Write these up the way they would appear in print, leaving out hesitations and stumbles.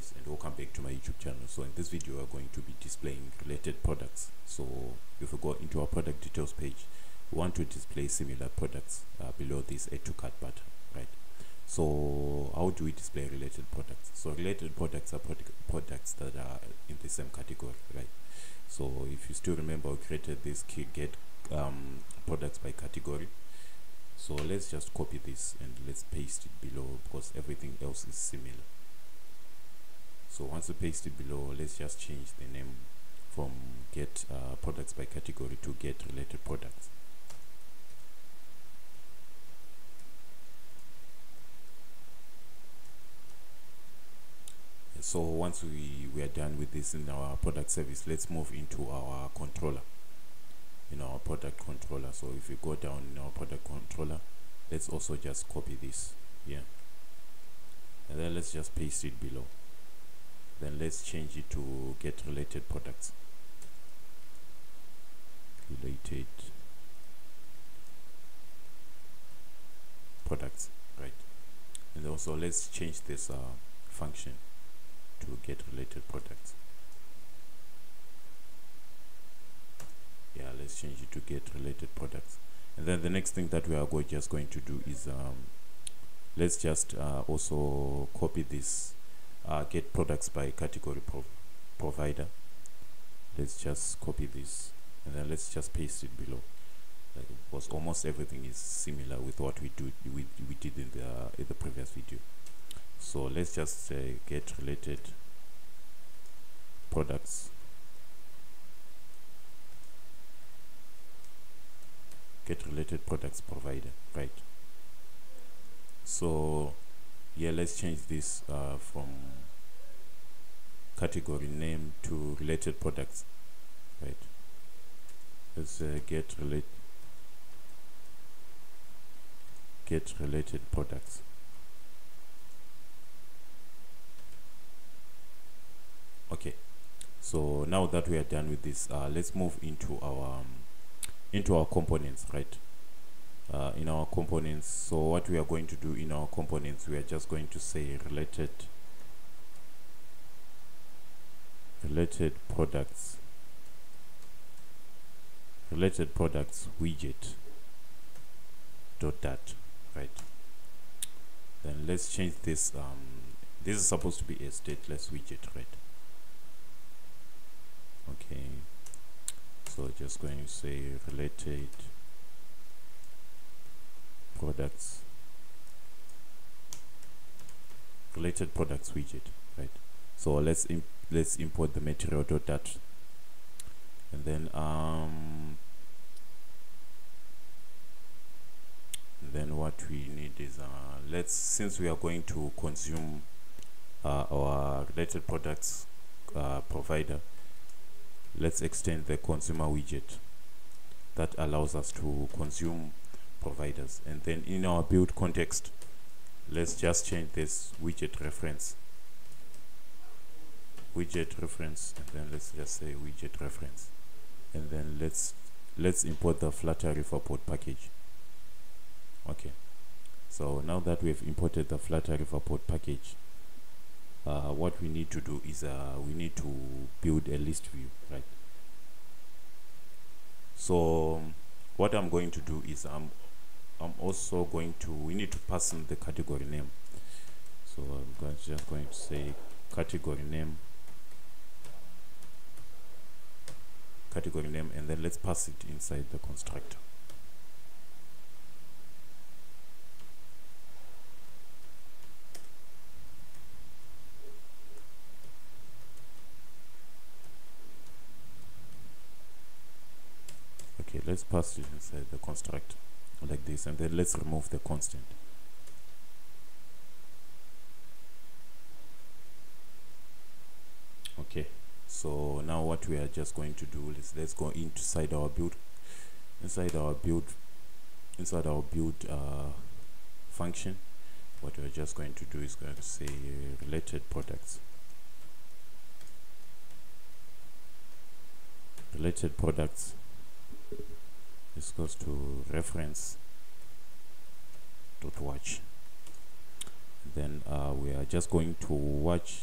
guys, and welcome back to my YouTube channel. So in this video we are going to be displaying related products. So if we go into our product details page, we want to display similar products below this add to cart button, right? So how do we display related products? So related products are products that are in the same category, right? So if you still remember, we created this get products by category. So let's just copy this and let's paste it below because everything else is similar. So once we paste it below, let's just change the name from get products by category to get related products. So once we are done with this in our product service, let's move into our controller, in our product controller. So if you go down in our product controller, let's also just copy this here, and then let's just paste it below. Then let's change it to get related products. Related products, right? And also let's change this function to get related products. Yeah, let's change it to get related products. And then the next thing that we are just going to do is let's just also copy this get products by category provider. Let's just copy this and then let's just paste it below, because almost everything is similar with what we did in the previous video. So let's just say get related products, get related products provider, right? So yeah, let's change this from category name to related products, right? Let's get related products. Okay, so now that we are done with this, let's move into our components, right? In our components, so what we are going to do in our components, we are just going to say related products widget dot, right? Then let's change this. This is supposed to be a stateless widget, right? Okay, so just going to say related products widget, right? So let's import the material dot, and then what we need is since we are going to consume our related products provider, let's extend the consumer widget that allows us to consume providers. And then in our build context, let's just change this widget reference, and then let's just say widget reference, and then let's import the Flutter Riverpod package. Okay, so now that we have imported the Flutter Riverpod package, what we need to do is we need to build a list view, right? So what I'm going to do is I'm also going to, we need to pass in the category name. So I'm just going to say category name, and then let's pass it inside the constructor. Okay, let's pass it inside the constructor like this, and then let's remove the constant. Okay, so now what we are just going to do is let's go inside our build function. What we're just going to do is going to say related products is goes to reference dot watch. Then we are just going to watch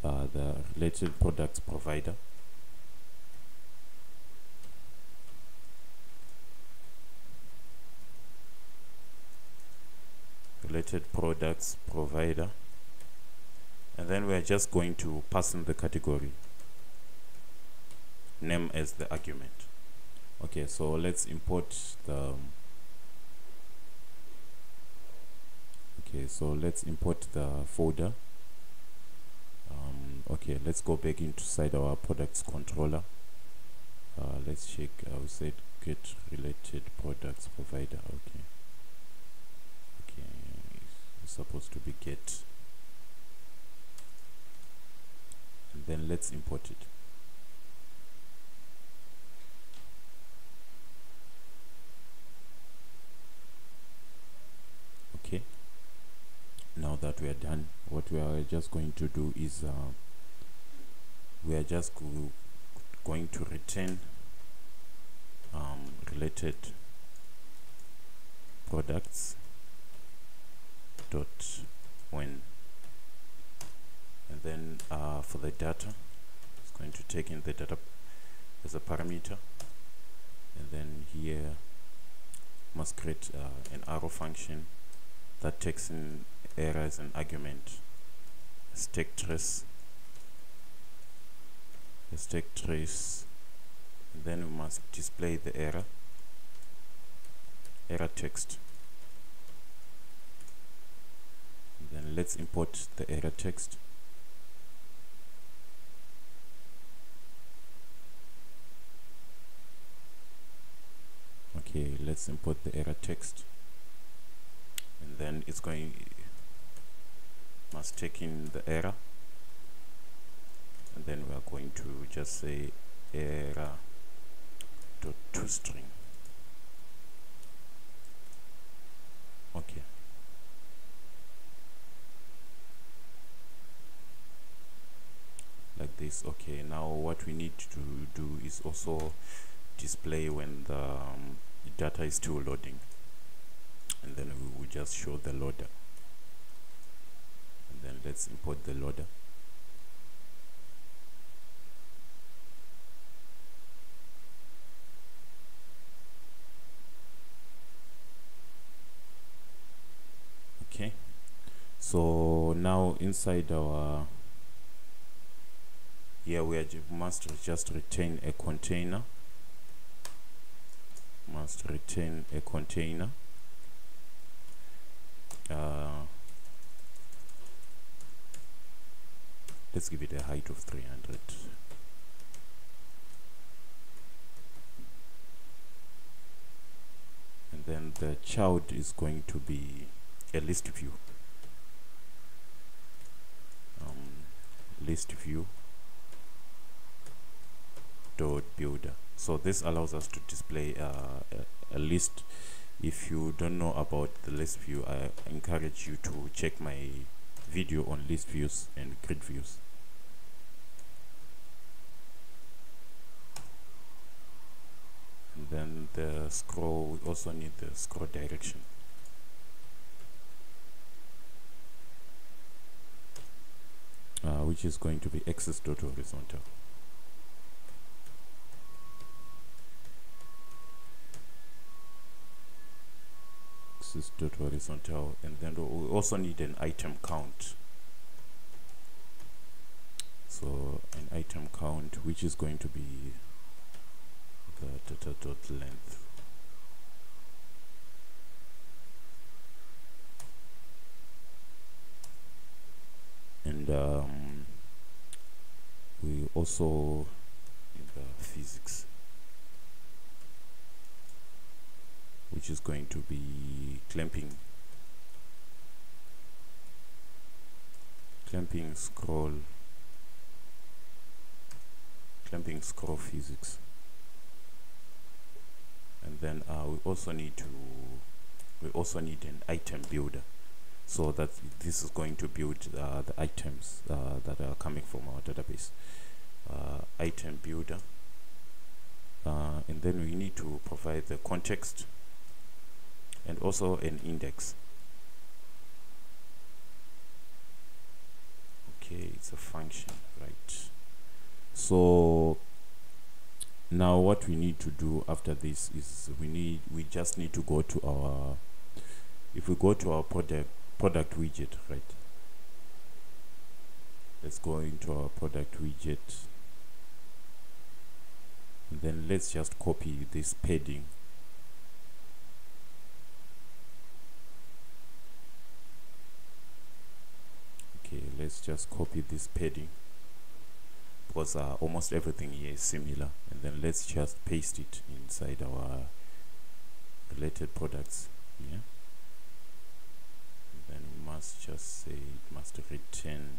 the related products provider. Related products provider, and then we are just going to pass in the category name as the argument. Okay, so let's import the folder. Okay, let's go back inside our products controller. Let's check. We said get related products provider. Okay, it's supposed to be get, and then let's import it. Okay, now that we are done, what we are just going to do is we are just going to return related products dot when, and then for the data, it's going to take in the data as a parameter, and then here must create an arrow function that takes in error as an argument, stack trace, and then we must display the error text. And then let's import the error text. Okay, let's import the error text, and then it's must take in the error, and then we are going to just say error dot toString. Okay, like this. Okay, now what we need to do is also display when the data is still loading, and then we will just show the loader, and then let's import the loader. Okay, so now inside our here we must just retain a container. Let's give it a height of 300, and then the child is going to be a list view. List view dot builder. So this allows us to display a list. If you don't know about the list view, I encourage you to check my video on list views and grid views. And then the scroll, we also need the scroll direction. Which is going to be axis.horizontal. Horizontal, and then we also need an item count. So an item count, which is going to be the data dot length. And we also need the physics, which is going to be clamping scroll physics. And then we also need an item builder, so that this is going to build the items that are coming from our database. Item builder, and then we need to provide the context and also an index. Okay, it's a function, right? So now what we need to do after this is we just need to go to our, if we go to our product widget, right? Let's go into our product widget, and then let's just copy this padding. Okay, let's just copy this padding, because almost everything here is similar, and then let's just paste it inside our related products here. And then we must just say it must return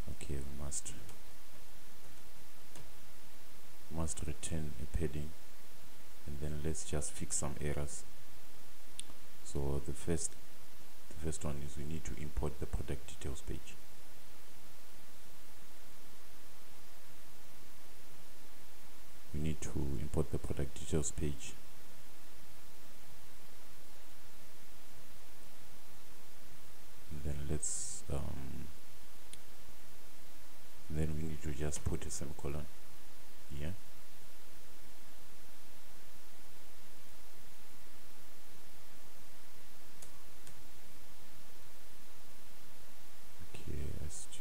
okay, we must return a padding, and then let's just fix some errors. So the first one is we need to import the product details page. We need to import the product details page. And then let's then we need to just put a semicolon here.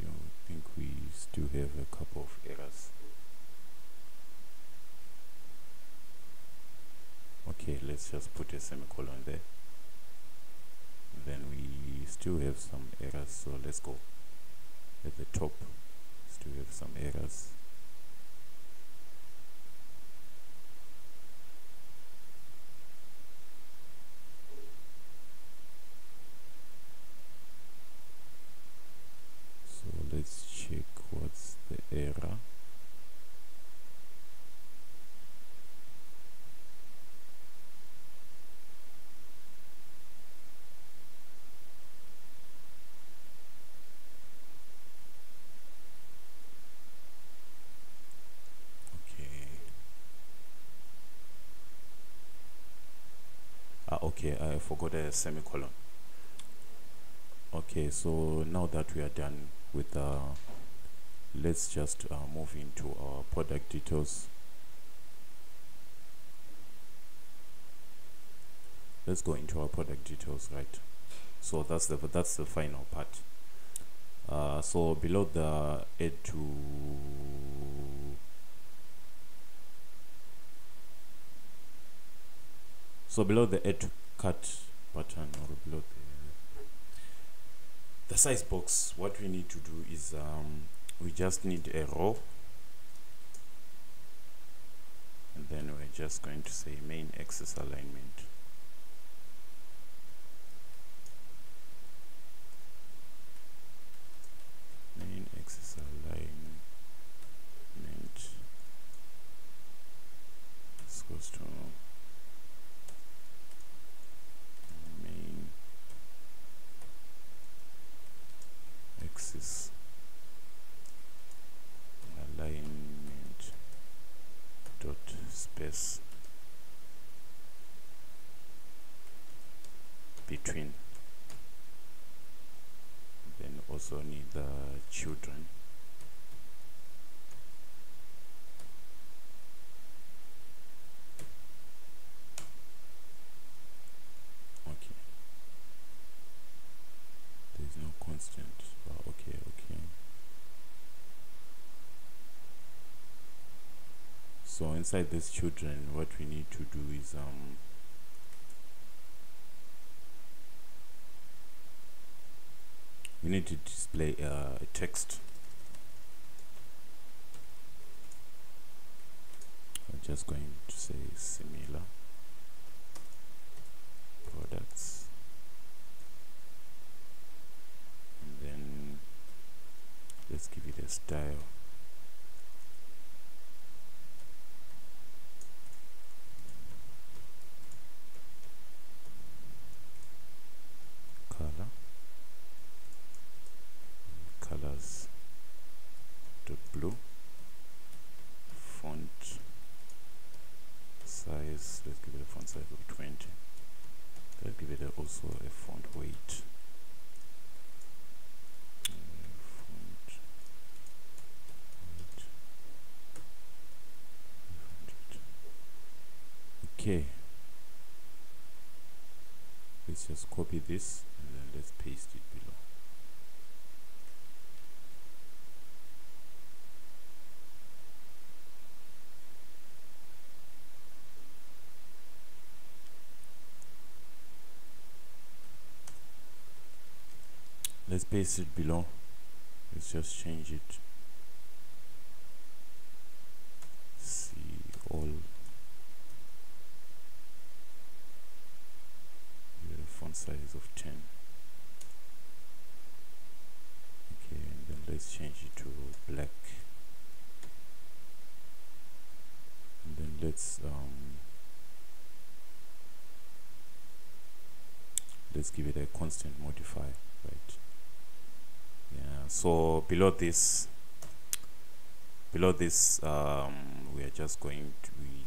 I think we still have a couple of errors. Okay, let's just put a semicolon there. And then we still have some errors, so let's go at the top. Still have some errors. Let's check what's the error. Okay, I forgot a semicolon. Okay, so now that we are done with let's just move into our product details. Let's go into our product details, right? So that's the final part. So below the add to cart button, or below the size box, what we need to do is we just need a row, and then we're just going to say main axis alignment. Main axis alignment is equals to main axis alignment dot space between. Then also need the children. Okay, there's no constant. Okay. So inside this children, what we need to do is we need to display a text. I'm just going to say similar products, and then let's give it a style. Colors dot blue. Font size, let's give it a font size of 20. Let's give it also also a font weight. Okay, let's just copy this and then let's paste it below. Let's paste it below. Let's just change it. See all. Font size of 10. Okay, and then let's change it to black, and then let's give it a constant modifier, right? Yeah, so below this we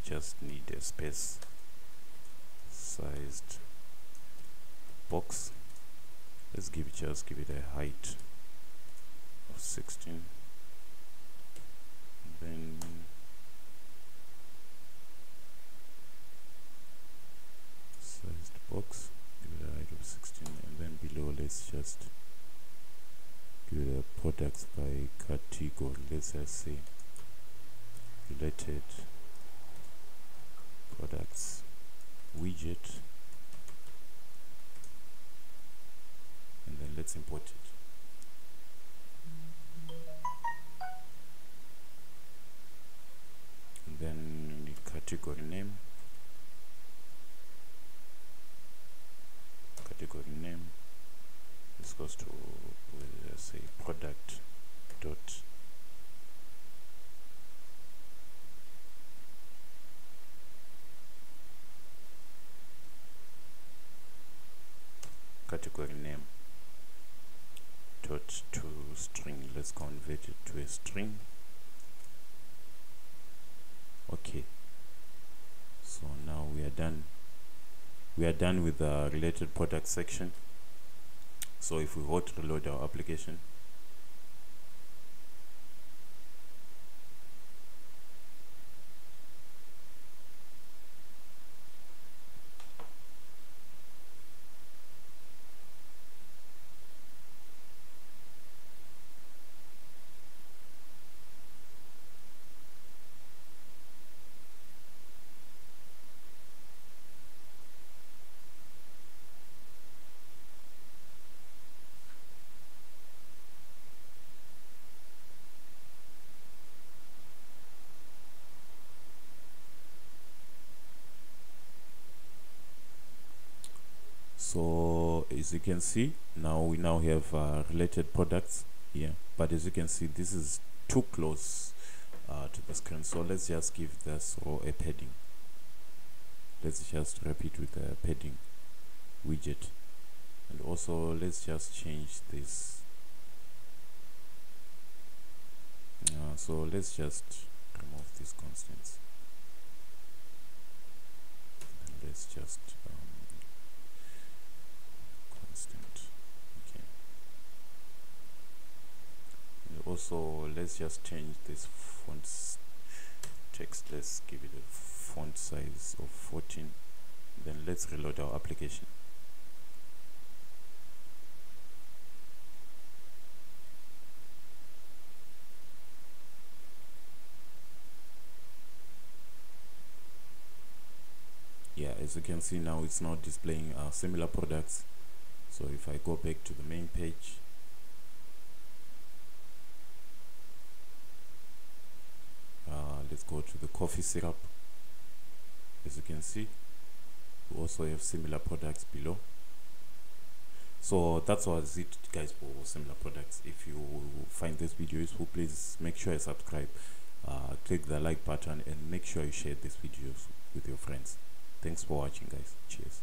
just need a space sized box. Let's give it a height of 16, and then sized box, give it a height of 16, and then below let's just give it a products by category. Let's just say related products widget, and then let's import it. And then the category name, this goes to, let's say, product dot category name dot to string. Let's convert it to a string. Okay, so now we are done with the related product section. So if we want to reload our application, so as you can see, we now have related products here, but as you can see, this is too close to the screen. So let's just give this row a padding. Let's just wrap it with a padding widget, and also let's just change this. So let's just remove these constants, and let's just constant. Okay, and also let's just change this font text. Let's give it a font size of 14. Then let's reload our application. Yeah, as you can see now, it's now displaying similar products. So if I go back to the main page, let's go to the coffee syrup. As you can see, we also have similar products below. So that's was it, guys, for similar products. If you find this video useful, please make sure you subscribe, click the like button, and make sure you share this video with your friends. Thanks for watching, guys. Cheers.